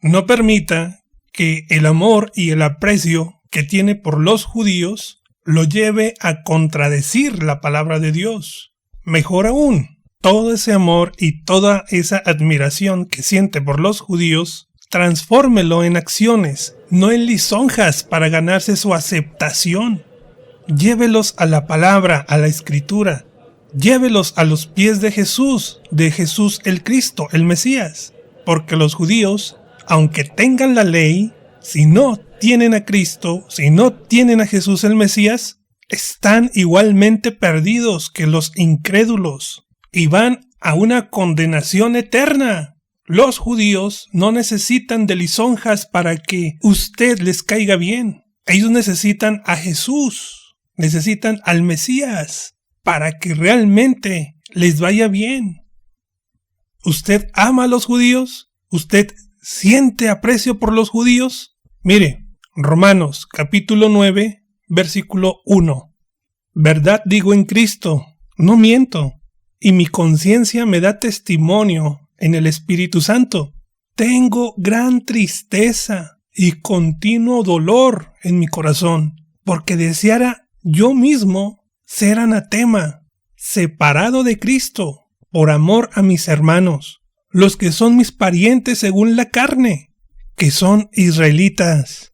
No permita que el amor y el aprecio que tiene por los judíos lo lleve a contradecir la palabra de Dios. Mejor aún, todo ese amor y toda esa admiración que siente por los judíos, transfórmelo en acciones, no en lisonjas para ganarse su aceptación. Llévelos a la palabra, a la escritura. Llévelos a los pies de Jesús el Cristo, el Mesías. Porque los judíos, aunque tengan la ley, si no tienen a Cristo, si no tienen a Jesús el Mesías, están igualmente perdidos que los incrédulos y van a una condenación eterna. Los judíos no necesitan de lisonjas para que usted les caiga bien. Ellos necesitan a Jesús, necesitan al Mesías para que realmente les vaya bien. ¿Usted ama a los judíos? ¿Usted siente aprecio por los judíos? Mire, Romanos capítulo 9, versículo 1. Verdad digo en Cristo, no miento, y mi conciencia me da testimonio en el Espíritu Santo. Tengo gran tristeza y continuo dolor en mi corazón, porque deseara yo mismo ser anatema, separado de Cristo, por amor a mis hermanos, los que son mis parientes según la carne, que son israelitas,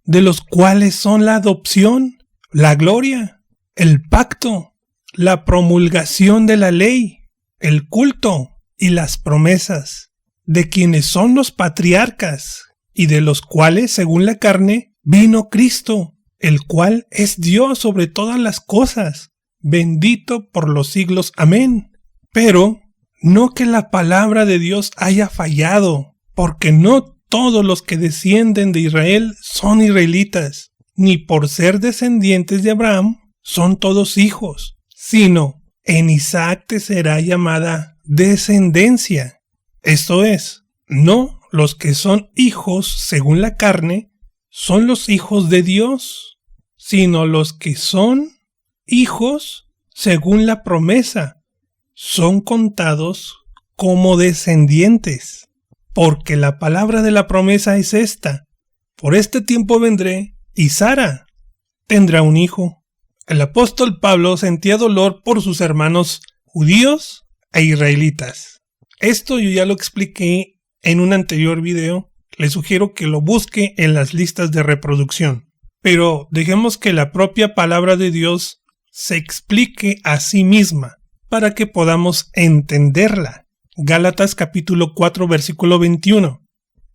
de los cuales son la adopción, la gloria, el pacto, la promulgación de la ley, el culto y las promesas, de quienes son los patriarcas, y de los cuales, según la carne, vino Cristo, el cual es Dios sobre todas las cosas, bendito por los siglos. Amén. Pero no que la palabra de Dios haya fallado, porque no todos los que descienden de Israel son israelitas, ni por ser descendientes de Abraham son todos hijos, sino en Isaac te será llamada descendencia. Esto es, no los que son hijos según la carne son los hijos de Dios, sino los que son hijos según la promesa son contados como descendientes, porque la palabra de la promesa es esta: por este tiempo vendré y Sara tendrá un hijo. El apóstol Pablo sentía dolor por sus hermanos judíos e israelitas. Esto yo ya lo expliqué en un anterior video. Le sugiero que lo busque en las listas de reproducción. Pero dejemos que la propia palabra de Dios se explique a sí misma para que podamos entenderla. Gálatas capítulo 4 versículo 21.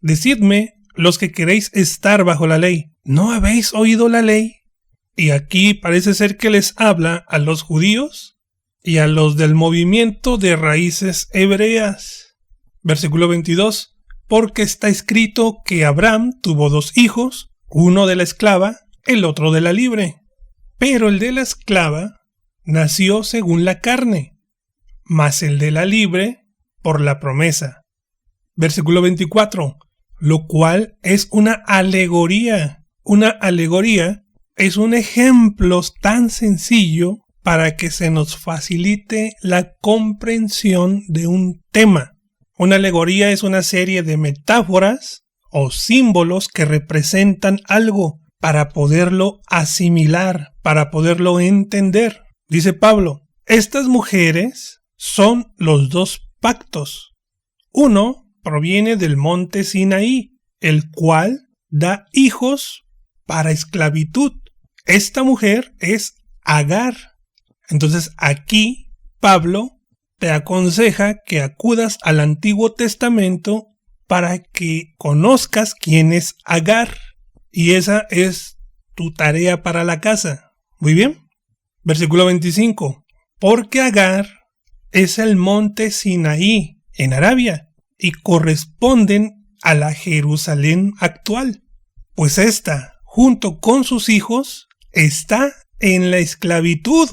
Decidme, los que queréis estar bajo la ley, ¿no habéis oído la ley? Y aquí parece ser que les habla a los judíos y a los del movimiento de raíces hebreas. Versículo 22. Porque está escrito que Abraham tuvo 2 hijos, uno de la esclava, el otro de la libre. Pero el de la esclava nació según la carne, mas el de la libre por la promesa. Versículo 24. Lo cual es una alegoría. Una alegoría es un ejemplo tan sencillo para que se nos facilite la comprensión de un tema. Una alegoría es una serie de metáforas o símbolos que representan algo para poderlo asimilar, para poderlo entender. Dice Pablo, estas mujeres son los 2 pactos. Uno proviene del monte Sinaí, el cual da hijos para esclavitud. Esta mujer es Agar. Entonces aquí Pablo te aconseja que acudas al Antiguo Testamento para que conozcas quién es Agar. Y esa es tu tarea para la casa. Muy bien. Versículo 25. Porque Agar es el monte Sinaí en Arabia y corresponden a la Jerusalén actual. Pues esta, junto con sus hijos, está en la esclavitud.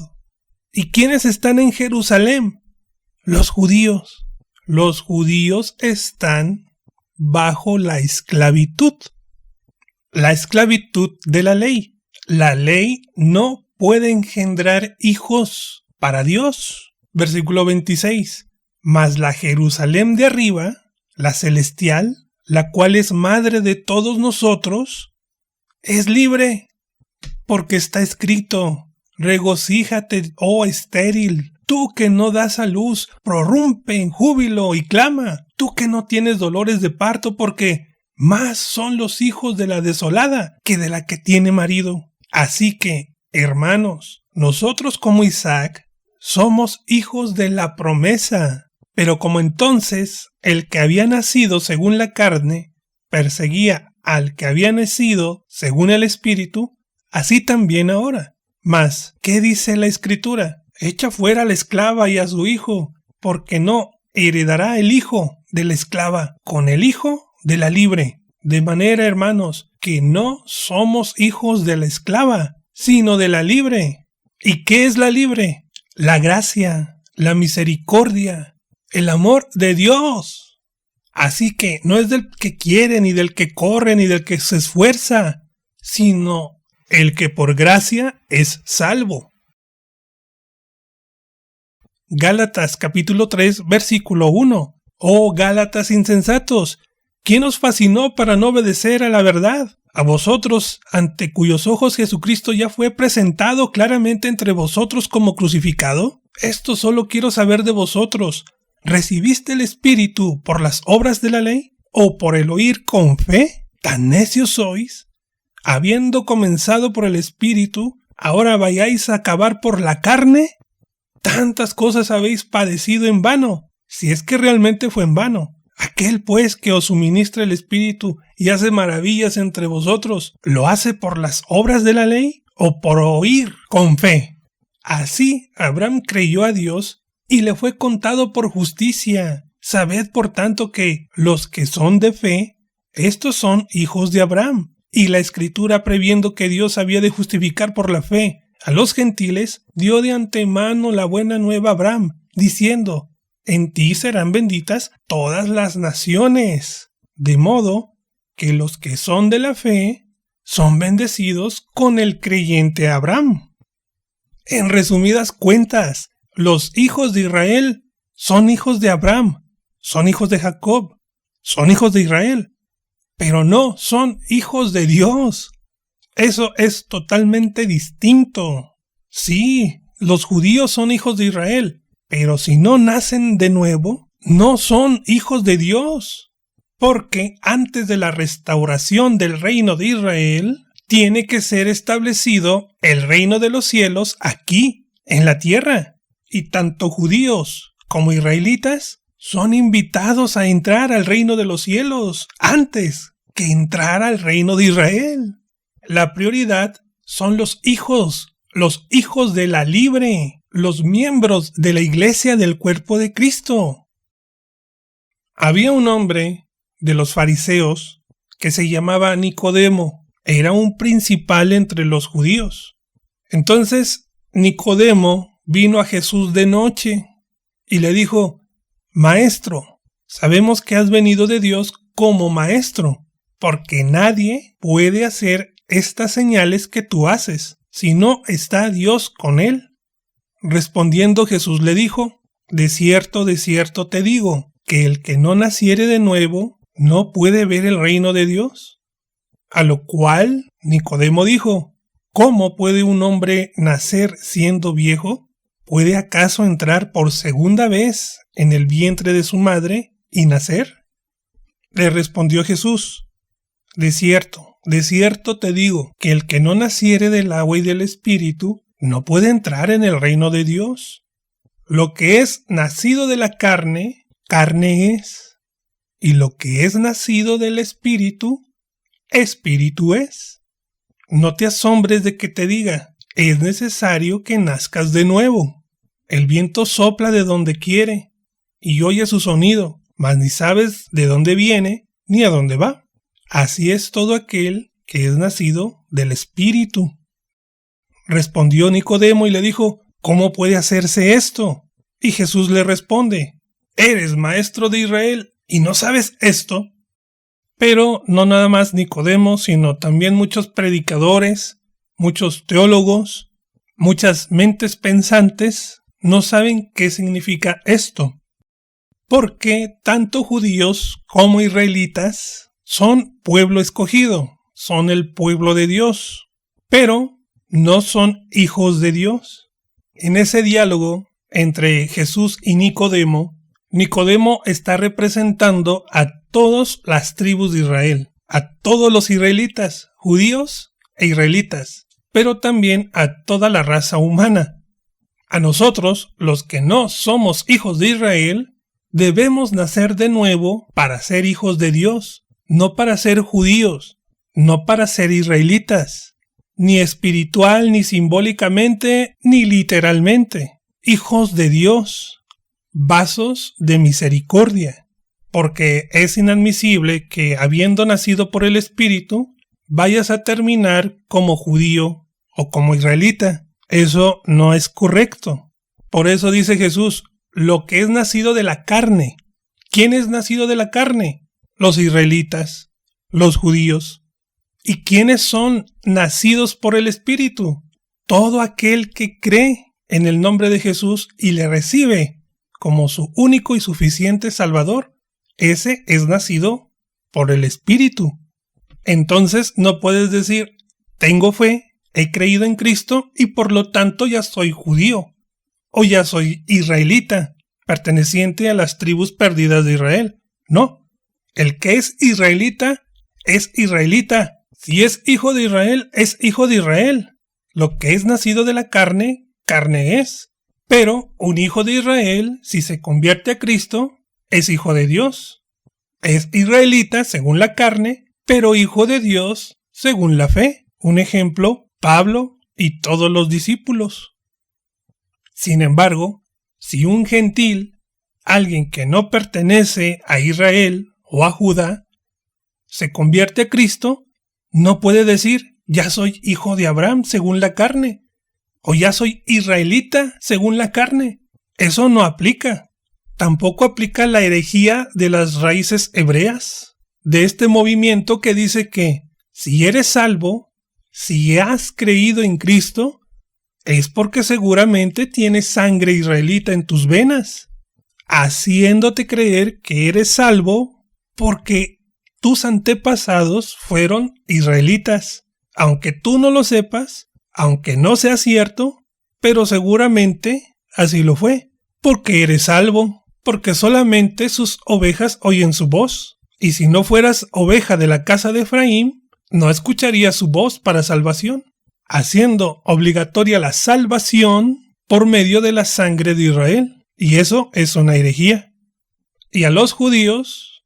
¿Y quiénes están en Jerusalén? Los judíos. Los judíos están bajo la esclavitud. La esclavitud de la ley. La ley no puede engendrar hijos para Dios. Versículo 26. Mas la Jerusalén de arriba, la celestial, la cual es madre de todos nosotros, es libre, porque está escrito: regocíjate, oh estéril, tú que no das a luz, prorrumpe en júbilo y clama, tú que no tienes dolores de parto, porque más son los hijos de la desolada que de la que tiene marido. Así que, hermanos, nosotros como Isaac somos hijos de la promesa. Pero como entonces el que había nacido según la carne perseguía al que había nacido según el Espíritu, así también ahora. Mas, ¿qué dice la Escritura? Echa fuera a la esclava y a su hijo, porque no heredará el hijo de la esclava con el hijo de la libre. De manera, hermanos, que no somos hijos de la esclava, sino de la libre. ¿Y qué es la libre? La gracia, la misericordia, el amor de Dios. Así que no es del que quiere, ni del que corre, ni del que se esfuerza, sino el que por gracia es salvo. Gálatas capítulo 3, versículo 1. Oh Gálatas insensatos, ¿quién os fascinó para no obedecer a la verdad? A vosotros, ante cuyos ojos Jesucristo ya fue presentado claramente entre vosotros como crucificado. Esto solo quiero saber de vosotros. ¿Recibiste el Espíritu por las obras de la ley o por el oír con fe? ¿Tan necios sois? Habiendo comenzado por el Espíritu, ¿ahora vayáis a acabar por la carne? Tantas cosas habéis padecido en vano, si es que realmente fue en vano. Aquel pues que os suministra el Espíritu y hace maravillas entre vosotros, ¿lo hace por las obras de la ley o por oír con fe? Así Abraham creyó a Dios y le fue contado por justicia. Sabed por tanto que los que son de fe, estos son hijos de Abraham. Y la Escritura, previendo que Dios había de justificar por la fe a los gentiles, dio de antemano la buena nueva a Abraham, diciendo: en ti serán benditas todas las naciones. De modo que los que son de la fe son bendecidos con el creyente Abraham. En resumidas cuentas, los hijos de Israel son hijos de Abraham, son hijos de Jacob, son hijos de Israel, pero no son hijos de Dios. Eso es totalmente distinto. Sí, los judíos son hijos de Israel, pero si no nacen de nuevo, no son hijos de Dios. Porque antes de la restauración del reino de Israel, tiene que ser establecido el reino de los cielos aquí, en la tierra. Y tanto judíos como israelitas son invitados a entrar al reino de los cielos antes que entrar al reino de Israel. La prioridad son los hijos de la libre, los miembros de la iglesia del cuerpo de Cristo. Había un hombre de los fariseos que se llamaba Nicodemo. Era un principal entre los judíos. Entonces Nicodemo vino a Jesús de noche y le dijo: Maestro, sabemos que has venido de Dios como maestro, porque nadie puede hacer estas señales que tú haces, si no está Dios con él. Respondiendo Jesús le dijo: de cierto te digo, que el que no naciere de nuevo no puede ver el reino de Dios. A lo cual Nicodemo dijo: ¿cómo puede un hombre nacer siendo viejo? ¿Puede acaso entrar por segunda vez en el vientre de su madre y nacer? Le respondió Jesús: de cierto te digo, que el que no naciere del agua y del Espíritu no puede entrar en el reino de Dios. Lo que es nacido de la carne, carne es, y lo que es nacido del Espíritu, Espíritu es. No te asombres de que te diga: es necesario que nazcas de nuevo. El viento sopla de donde quiere, y oye su sonido, mas ni sabes de dónde viene ni a dónde va. Así es todo aquel que es nacido del Espíritu. Respondió Nicodemo y le dijo: ¿cómo puede hacerse esto? Y Jesús le responde: ¿eres maestro de Israel y no sabes esto? Pero no nada más Nicodemo, sino también muchos predicadores, muchos teólogos, muchas mentes pensantes no saben qué significa esto. porque tanto judíos como israelitas son pueblo escogido, son el pueblo de Dios, pero no son hijos de Dios. En ese diálogo entre Jesús y Nicodemo, Nicodemo está representando a todas las tribus de Israel, a todos los israelitas, judíos e israelitas, pero también a toda la raza humana. A nosotros, los que no somos hijos de Israel, debemos nacer de nuevo para ser hijos de Dios, no para ser judíos, no para ser israelitas, ni espiritual, ni simbólicamente, ni literalmente. Hijos de Dios, vasos de misericordia, porque es inadmisible que, habiendo nacido por el Espíritu, vayas a terminar como judío o como israelita. Eso no es correcto. Por eso dice Jesús, lo que es nacido de la carne. ¿Quién es nacido de la carne? Los israelitas, los judíos. ¿Y quiénes son nacidos por el Espíritu? Todo aquel que cree en el nombre de Jesús y le recibe como su único y suficiente Salvador. Ese es nacido por el Espíritu. Entonces no puedes decir, tengo fe, he creído en Cristo y por lo tanto ya soy judío o ya soy israelita, perteneciente a las tribus perdidas de Israel. No, el que es israelita es israelita. Si es hijo de Israel, es hijo de Israel. Lo que es nacido de la carne, carne es. Pero un hijo de Israel, si se convierte a Cristo, es hijo de Dios. Es israelita según la carne, pero hijo de Dios según la fe. Un ejemplo, Pablo y todos los discípulos. Sin embargo, si un gentil, alguien que no pertenece a Israel o a Judá, se convierte a Cristo, no puede decir, ya soy hijo de Abraham según la carne, o ya soy israelita según la carne. Eso no aplica. Tampoco aplica la herejía de las raíces hebreas, de este movimiento que dice que si eres salvo, si has creído en Cristo, es porque seguramente tienes sangre israelita en tus venas, haciéndote creer que eres salvo porque tus antepasados fueron israelitas, aunque tú no lo sepas, aunque no sea cierto, pero seguramente así lo fue, porque eres salvo, porque solamente sus ovejas oyen su voz, y si no fueras oveja de la casa de Efraín, no escucharías su voz para salvación, haciendo obligatoria la salvación por medio de la sangre de Israel, y eso es una herejía. Y a los judíos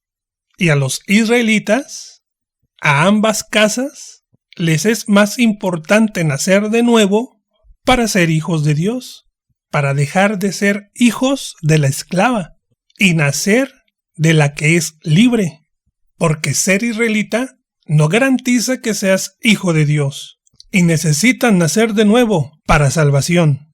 y a los israelitas, a ambas casas, les es más importante nacer de nuevo para ser hijos de Dios, para dejar de ser hijos de la esclava y nacer de la que es libre, porque ser israelita no garantiza que seas hijo de Dios y necesitan nacer de nuevo para salvación.